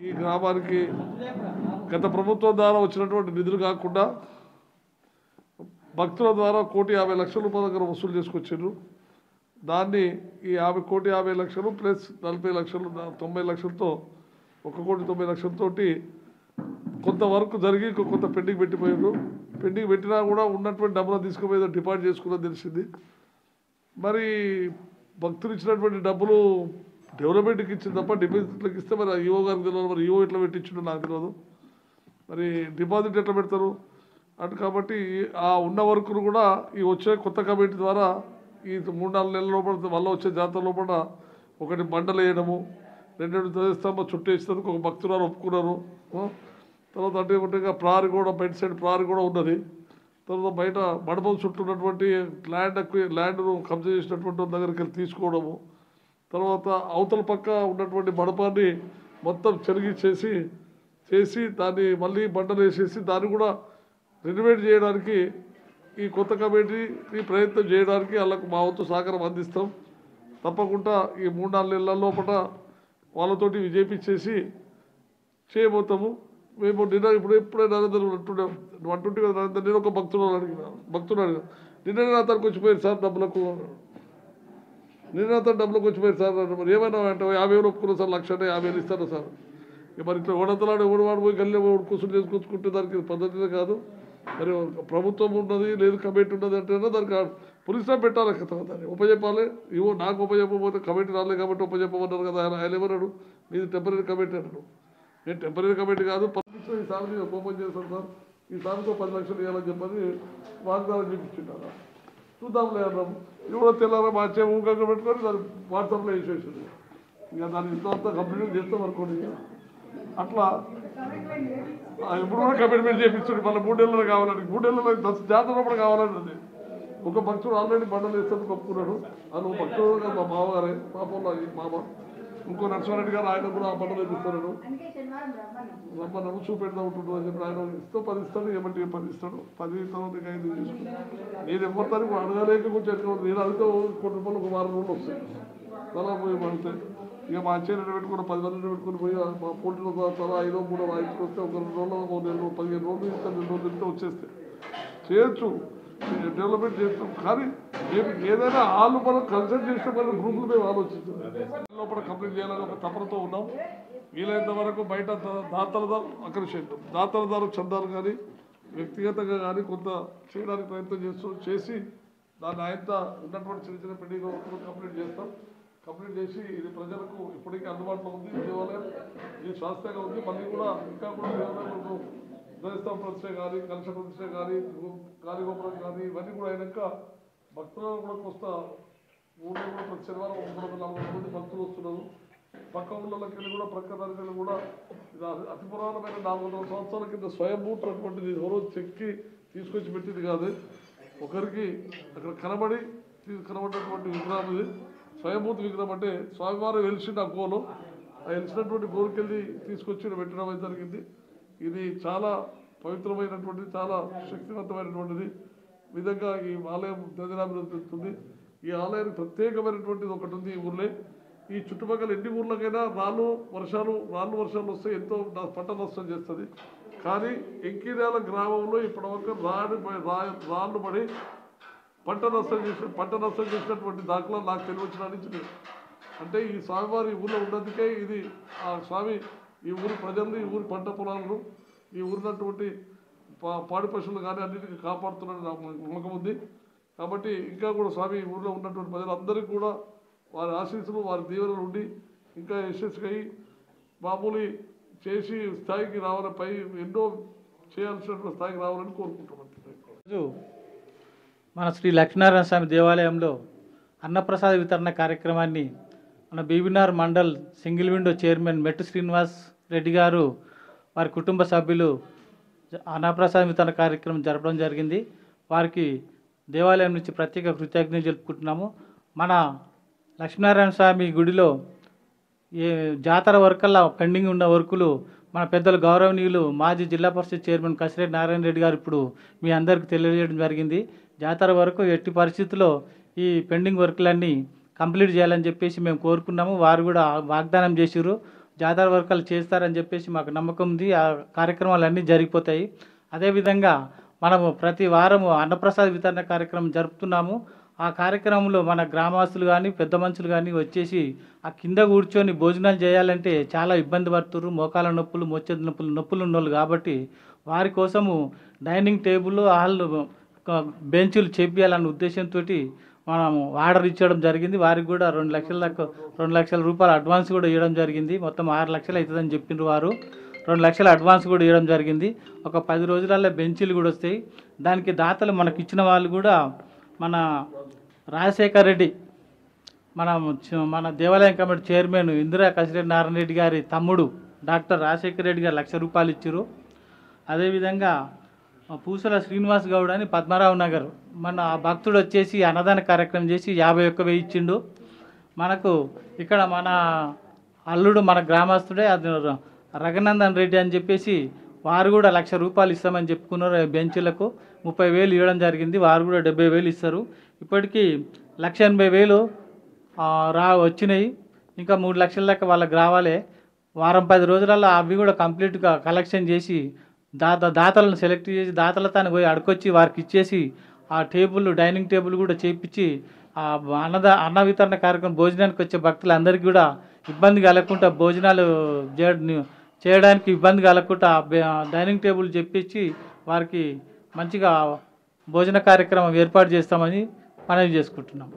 ఈ గ్రామానికి గత ప్రభుత్వం ద్వారా వచ్చినటువంటి నిధులు కాకుండా భక్తుల ద్వారా 1,50,00,000 రూపాయల దగ్గర వసూలు చేసుకొచ్చారు. దాన్ని ఈ 1,50,00,000 ప్లస్ 40 లక్షలు 90 లక్షలతో 1,90,00,000 తోటి కొంతవరకు జరిగి కొంత పెండింగ్ పెట్టిపోయారు. పెండింగ్ పెట్టినా కూడా ఉన్నటువంటి డబ్బులు తీసుకుపోయి డిపాజిట్ చేసుకున్నది తెలిసింది. మరి భక్తులు ఇచ్చినటువంటి డబ్బులు డెవలప్మెంట్కి ఇచ్చింది తప్ప డిపాజిట్లకు ఇస్తే మరి ఈఓ గారికి తెలియదు. మరి ఈఓ ఎట్లా పెట్టించిండో నాకు తెలియదు. మరి డిపాజిట్ ఎట్లా పెడతారు అటు. కాబట్టి ఆ ఉన్న వర్కును కూడా ఈ వచ్చే కొత్త కమిటీ ద్వారా ఈ 3-4 నెలల లోపల వల్ల వచ్చే జాతర లోపల ఒకటి బండలు వేయడము, 2 ధ్వజస్తంభం చుట్టూ వేసినందుకు ఒక భక్తురాలు ఒప్పుకున్నారు. తర్వాత అంటే ఒకటిగా ప్రారి కూడా బయట సైడ్ ప్రారి కూడా ఉన్నది. తర్వాత బయట మండపం చుట్టూ ఉన్నటువంటి ల్యాండ్ను కబ్జా చేసినటువంటి దగ్గరికి వెళ్ళి తీసుకోవడము, తర్వాత అవతల పక్క ఉన్నటువంటి మండపాన్ని మొత్తం చేసి దాన్ని మళ్ళీ బండలు వేసేసి దాన్ని కూడా రెనోవేట్ చేయడానికి ఈ కొత్త కమిటీని ప్రయత్నం చేయడానికి వాళ్ళకు మా వంతు సహకారం అందిస్తాం. తప్పకుండా ఈ 3-4 నెలల లోపల వాళ్ళతోటి విజయపించేసి చేయబోతాము. మేము ఇప్పుడే నరేంద్ర అంటుంటే కదా నరేంద్ర, నేను ఒక భక్తుడు అడిగిన నిన్ననే నా తనకు వచ్చిపోయారు సార్ డబ్బులకు, వచ్చిపోయారు సార్. మరి ఏమైనా అంటే 50,000 ఒప్పుకున్నా సార్, 1,50,000 ఇస్తాను సార్. మరి ఇట్లా ఓడంతలాడు ఓడివాడు పోయి గల్లీ కూర్చొని చేసుకొచ్చుకుంటే దానికి పద్ధతినే కాదు. మరి ప్రభుత్వం ఉన్నది లేదు కమిటీ ఉన్నది అంటే దానికి పులిస్లో పెట్టాలి కదా, దాన్ని ఉపజెప్పాలి. ఇవో నాకు ఉపజెప్పకపోతే కమిటీ రాలేదు కాబట్టి ఉపజెప్పమన్నారు కదా. ఆయన ఏమన్నాడు, మీది టెంపరీ కమిటీ అన్నాడు. నేను టెంపరీ కమిటీ కాదు, ఈసారి ఓపెన్ చేస్తాను సార్, ఈసారితో 10 లక్షలు ఇవ్వాలని చెప్పని వాగ్దానం చూపించుంటారా. చూద్దాంలే అన్నాం. ఎవరో తెల్లారా మార్చే ఊకంగా పెట్టుకొని దాన్ని వాట్సాప్లో వేసేసింది. ఇక దాన్ని ఇంతవరకు కంప్లీట్ చేస్తాం అనుకోండి. అట్లా ఇప్పుడు కూడా కమిట్మెంట్ చేపిస్తుంది. మళ్ళీ 3 నెలలు కావాలని, 3 నెలలు జాతర కూడా కావాలన్నది. ఒక భక్తుడు ఆల్రెడీ బండలు వేస్తాను ఒప్పుకున్నాడు. అది భక్తుడు మా మామగారే, పాపంలో మామ ఇంకో నరసింహారెడ్డి గారు, ఆయన కూడా ఆ బండలు వేపిస్తున్నాడు. రమ్మన్నాడు చూపెడతా ఉంటుండ్రు అని చెప్పి ఆయన ఇస్తూ 10 ఇస్తాడు, ఏమంటే 10 ఇస్తాడు. 10 తర్వాత 5 తీసుకుంటాను. నేను ఎవరితానికి అడగలేక కొంచెం ఎక్కువ, నేను అడిగితే కొన్ని రూపాయలు ఒక 6 రోజులు వస్తాయి. తలా పోయి పడతాయి. ఇక మా అచ్చేరిని పెట్టుకుని 10 మందిని పెట్టుకుని పోయి మా పోటీలో తలా 5-3 వాయిస్కి వస్తే ఒక 2 రోజులు 1 నెల 15 రోజులు ఇస్తే 2 రోజులు ఇస్తే వచ్చేస్తే చేయొచ్చు, డెవలప్మెంట్ చేస్తాం. కానీ మేము ఏదైనా వాళ్ళు మనం కన్సల్ట్ చేసిన మన గ్రూపులు మేము ఆలోచించాం. లోపల కంప్లీట్ చేయాలని ఒక తపనతో ఉన్నాం. వీలైనంత వరకు బయట దాతలదారు ఆకర్షిద్దాం. దాతలదారు చందాలు కానీ వ్యక్తిగతంగా కానీ కొంత చేయడానికి ప్రయత్నం చేసి దాన్ని ఆయనతో ఉన్నటువంటి చిన్న పెండింగ్ కంప్లీట్ చేస్తాం. కంప్లీట్ చేసి ఇది ప్రజలకు ఇప్పటికీ అందుబాటులో ఉంది. దేవాలయం ఇది శాస్త్రంగా ఉంది. మళ్ళీ కూడా ఇంకా కూడా దేవాలయంలో ధ్వజస్తంభ ప్రతిష్ట కానీ, కలశ ప్రతిష్ట కానీ, గాలిగోపురం కానీ ఇవన్నీ కూడా అయినాక భక్తులను కూడా కొత్త ఊళ్ళో కూడా ప్రతి శనివారం 300-400 మంది భక్తులు వస్తున్నారు. పక్క ఊళ్ళకి వెళ్ళి కూడా ప్రక్క దానికి కూడా ఇది అతి పురాణమైన 400 సంవత్సరాల కింద స్వయంభూట్ అటువంటిది ఎవరో చెక్కి తీసుకొచ్చి పెట్టింది కాదు. ఒకరికి అక్కడ కనబడినటువంటి విగ్రహం ఇది. స్వయంభూతి విగ్రహం అంటే స్వామివారు వెలిసిన గోలు, ఆ వెలిసినటువంటి గోలుకెళ్ళి తీసుకొచ్చి పెట్టడం జరిగింది. ఇది చాలా పవిత్రమైనటువంటిది, చాలా శక్తివంతమైనటువంటిది విధంగా ఈ ఆలయం దినదినాభివృద్ధి చెందుతుంది. ఈ ఆలయానికి ప్రత్యేకమైనటువంటిది ఒకటి ఉంది ఈ ఊర్లే. ఈ చుట్టుపక్కల ఎన్ని ఊర్లకైనా రాళ్ళు వర్షాలు వస్తే ఎంతో పంట నష్టం చేస్తుంది. కానీ ఎంకిర్యాల గ్రామంలో ఇప్పటివరకు రాళ్ళు పడి పంట నష్టం చేసినటువంటి దాఖలా నాకు తెలియవచ్చినది. అంటే ఈ స్వామివారి ఊళ్ళో ఉన్నందుకే ఇది ఆ స్వామి ఈ ఊరి ప్రజలను, ఈ ఊరి పంట పొలాలను, ఈ ఊరినటువంటి పాడి పశువులు కానీ అన్నిటికీ కాపాడుతున్నది నాకు నమ్మకం ఉంది. కాబట్టి ఇంకా కూడా స్వామి ఊళ్ళో ఉన్నటువంటి ప్రజలందరికీ కూడా వారి ఆశీస్సులు, వారి దీవెనలు ఉండి ఇంకా యశస్సుగా మామూలు చేసి స్థాయికి రావాలని, పై ఎన్నో చేయాల్సినటువంటి స్థాయికి రావాలని కోరుకుంటున్నాను. మన శ్రీ లక్ష్మీనారాయణ స్వామి దేవాలయంలో అన్నప్రసాద వితరణ కార్యక్రమాన్ని మన Bibinagar mandal single window chairman మెట్టు శ్రీనివాస్ రెడ్డి గారు వారి కుటుంబ సభ్యులు అన్నప్రసాద వితరణ కార్యక్రమం జరపడం జరిగింది. వారికి దేవాలయం నుంచి ప్రత్యేక కృతజ్ఞతలు జరుపుకుంటున్నాము. మన లక్ష్మీనారాయణ స్వామి గుడిలో జాతర వర్కల్లా పెండింగ్ ఉన్న వర్కులు మన పెద్దలు గౌరవనీయులు మాజీ జిల్లా పరిషత్ చైర్మన్ కసిరెడ్డి నారాయణ రెడ్డి గారు ఇప్పుడు మీ అందరికీ తెలియజేయడం జరిగింది. జాతర వరకు ఎట్టి పరిస్థితుల్లో ఈ పెండింగ్ వర్కులన్నీ కంప్లీట్ చేయాలని చెప్పేసి మేము కోరుకున్నాము. వారు కూడా వాగ్దానం చేసిర్రు. జాతర వర్గాలు చేస్తారని చెప్పేసి మాకు నమ్మకం ఉంది. ఆ కార్యక్రమాలన్నీ జరిగిపోతాయి. అదేవిధంగా మనము ప్రతి వారము అన్నప్రసాద వితరణ కార్యక్రమం జరుపుతున్నాము. ఆ కార్యక్రమంలో మన గ్రామస్తులు కానీ పెద్ద మనుషులు కానీ వచ్చేసి ఆ కింద కూర్చొని భోజనాలు చేయాలంటే చాలా ఇబ్బంది పడుతుర్రు. మోకాల నొప్పులు, మోచేతి నొప్పులు ఉన్నోళ్ళు కాబట్టి వారి కోసము డైనింగ్ టేబుల్, హాల్, బెంచులు చేపియాలన్న ఉద్దేశంతో మనం ఆర్డర్ ఇచ్చడం జరిగింది. వారికి కూడా 2 లక్షల దాకా 2 లక్షల రూపాయలు అడ్వాన్స్ కూడా ఇవ్వడం జరిగింది. మొత్తం 6 లక్షలు అవుతుందని చెప్పిండ్రు వారు. 2 లక్షల అడ్వాన్స్ కూడా ఇవ్వడం జరిగింది. ఒక 10 రోజులలో బెంచీలు కూడా వస్తాయి. దానికి దాతలు మనకి ఇచ్చిన వాళ్ళు కూడా మన రాజశేఖర్ రెడ్డి, మన దేవాలయం కమిటీ చైర్మన్ ఇందిరా కసిరెడ్డి నారాయణ రెడ్డి గారి తమ్ముడు డాక్టర్ రాజశేఖర్ రెడ్డి గారు 1 లక్ష రూపాయలు ఇచ్చారు. అదేవిధంగా పూసల శ్రీనివాస్ గౌడ్ అని పద్మరావు నగర్ మన భక్తుడు వచ్చేసి అన్నదాన కార్యక్రమం చేసి 51,000 ఇచ్చిండు. మనకు ఇక్కడ మన అల్లుడు మన గ్రామస్తుడే అది రఘునందన్ రెడ్డి అని చెప్పేసి వారు కూడా 1 లక్ష రూపాయలు ఇస్తామని చెప్పుకున్నారు. బెంచులకు 30,000 ఇవ్వడం జరిగింది. వారు కూడా 70,000 ఇస్తారు. ఇప్పటికీ 1,80,000 వచ్చినాయి. ఇంకా 3 లక్షల దాకా వాళ్ళకి రావాలి. వారం 10 రోజులలో అవి కూడా కంప్లీట్గా కలెక్షన్ చేసి దాతలను సెలెక్ట్ చేసి దాతలతో పోయి అడుకొచ్చి వారికి ఇచ్చేసి ఆ టేబుల్, డైనింగ్ టేబుల్ కూడా చేయించి ఆ అన్న వితరణ కార్యక్రమం భోజనానికి వచ్చే భక్తులందరికీ కూడా ఇబ్బంది కలగకుండా భోజనాలు చేయడానికి ఇబ్బంది కలగకుండా డైనింగ్ టేబుల్ చెప్పించి వారికి మంచిగా భోజన కార్యక్రమం ఏర్పాటు చేస్తామని మనవి చేసుకుంటున్నాం.